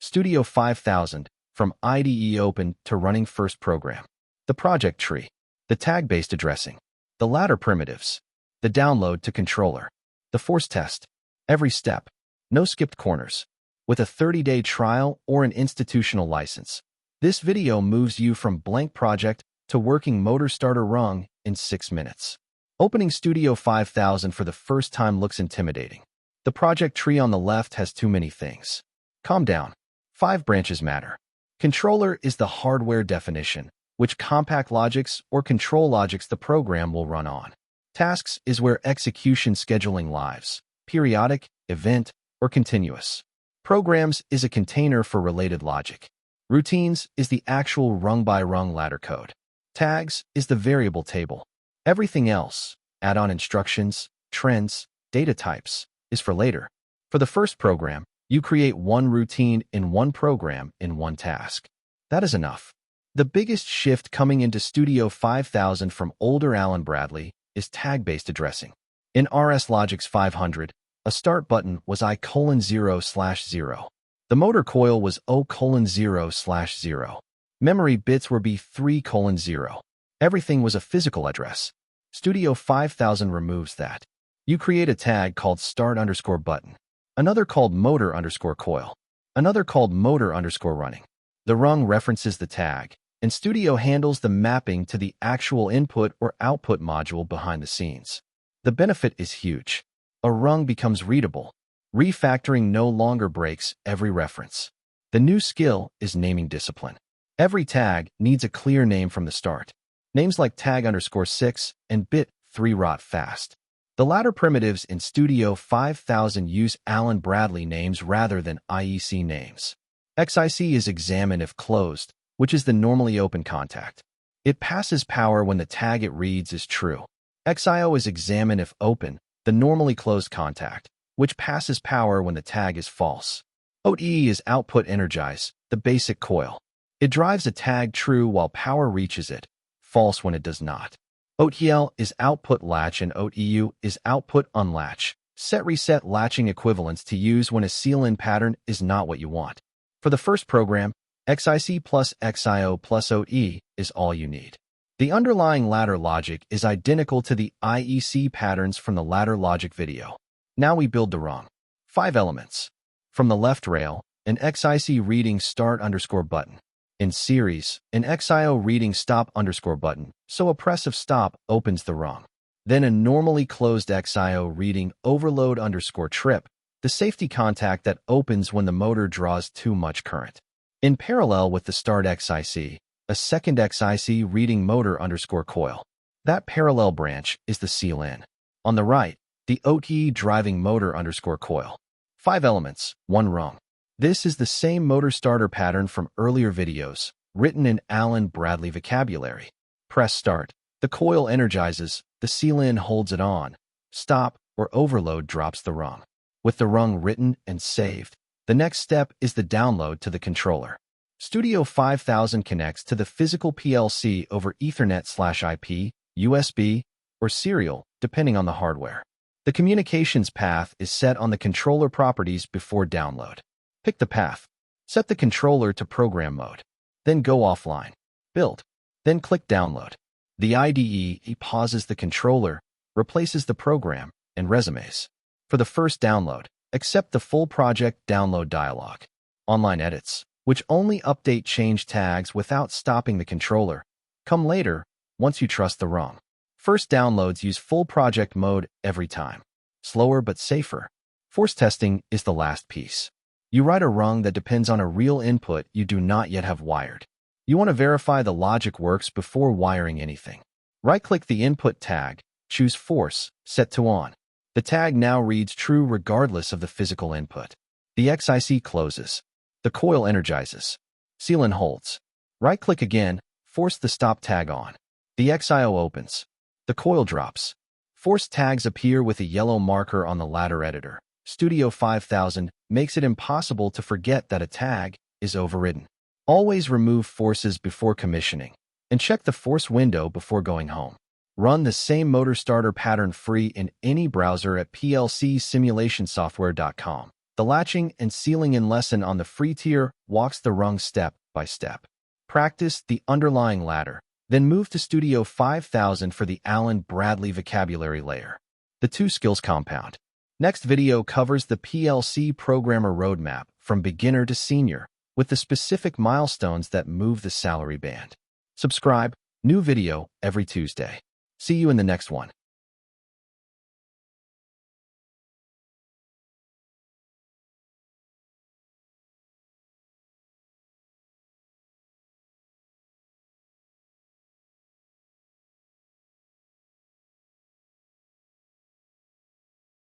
Studio 5000, from IDE open to running first program. The project tree. The tag-based addressing. The ladder primitives. The download to controller. The force test. Every step. No skipped corners. With a 30-day trial or an institutional license, this video moves you from blank project to working motor starter rung in 6 minutes. Opening Studio 5000 for the first time looks intimidating. The project tree on the left has too many things. Calm down. 5 branches matter. Controller is the hardware definition, which compact Logix or control Logix the program will run on. Tasks is where execution scheduling lives, periodic, event, or continuous. Programs is a container for related logic. Routines is the actual rung-by-rung ladder code. Tags is the variable table. Everything else, add-on instructions, trends, data types, is for later. For the first program, you create one routine in one program in one task. That is enough. The biggest shift coming into Studio 5000 from older allenbradley is tag-based addressing. In RSLogix 500, a start button was I:0/0. The motor coil was O:0/0. Memory bits were B3:0. Everything was a physical address. Studio 5000 removes that. You create a tag called start_button, another called motor_coil, another called motor_running. The rung references the tag, and Studio handles the mapping to the actual input or output module behind the scenes. The benefit is huge. A rung becomes readable. Refactoring no longer breaks every reference. The new skill is naming discipline. Every tag needs a clear name from the start. Names like tag_6 and bit3 rot fast. The ladder primitives in Studio 5000 use allenbradley names rather than IEC names. XIC is examine if closed, which is the normally open contact. It passes power when the tag it reads is true. XIO is examine if open, the normally closed contact, which passes power when the tag is false. OTE is output Energize, the basic coil. It drives a tag true while power reaches it, false when it does not. OTL is output Latch and OTU is output Unlatch, set reset latching equivalents to use when a seal-in pattern is not what you want. For the first program, XIC plus XIO plus OTE is all you need. The underlying ladder logic is identical to the IEC patterns from the ladder logic video. Now we build the rung. 5 elements. From the left rail, an XIC reading start_button. In series, an XIO reading stop_button, so a press of stop opens the rung. Then a normally closed XIO reading overload_trip, the safety contact that opens when the motor draws too much current. In parallel with the start XIC, a second XIC reading motor_coil. That parallel branch is the seal-in. On the right, the OTE driving motor_coil. 5 elements, 1 rung. This is the same motor starter pattern from earlier videos, written in allenbradley vocabulary. Press start. The coil energizes, the seal-in holds it on. Stop or overload drops the rung. With the rung written and saved, the next step is the download to the controller. Studio 5000 connects to the physical PLC over Ethernet/IP, USB, or serial, depending on the hardware. The communications path is set on the controller properties before download. Pick the path. Set the controller to program mode. Then go offline. Build. Then click download. The IDE pauses the controller, replaces the program, and resumes. For the first download, accept the full project download dialog. Online edits, which only update change tags without stopping the controller, come later once you trust the rung. First downloads use full project mode every time. Slower but safer. Force testing is the last piece. You write a rung that depends on a real input you do not yet have wired. You want to verify the logic works before wiring anything. Right-click the input tag, choose force, set to on. The tag now reads true regardless of the physical input. The XIC closes. The coil energizes. Seal-in holds. Right-click again, force the stop tag on. The XIO opens. The coil drops. Force tags appear with a yellow marker on the ladder editor. Studio 5000 makes it impossible to forget that a tag is overridden. Always remove forces before commissioning, and check the force window before going home. Run the same motor starter pattern free in any browser at plcsimulationsoftware.com. The latching and sealing in lesson on the free tier walks the rung step by step. Practice the underlying ladder, then move to Studio 5000 for the Allen-Bradley vocabulary layer. The two skills compound. Next video covers the PLC programmer roadmap from beginner to senior, with the specific milestones that move the salary band. Subscribe, new video every Tuesday. See you in the next one.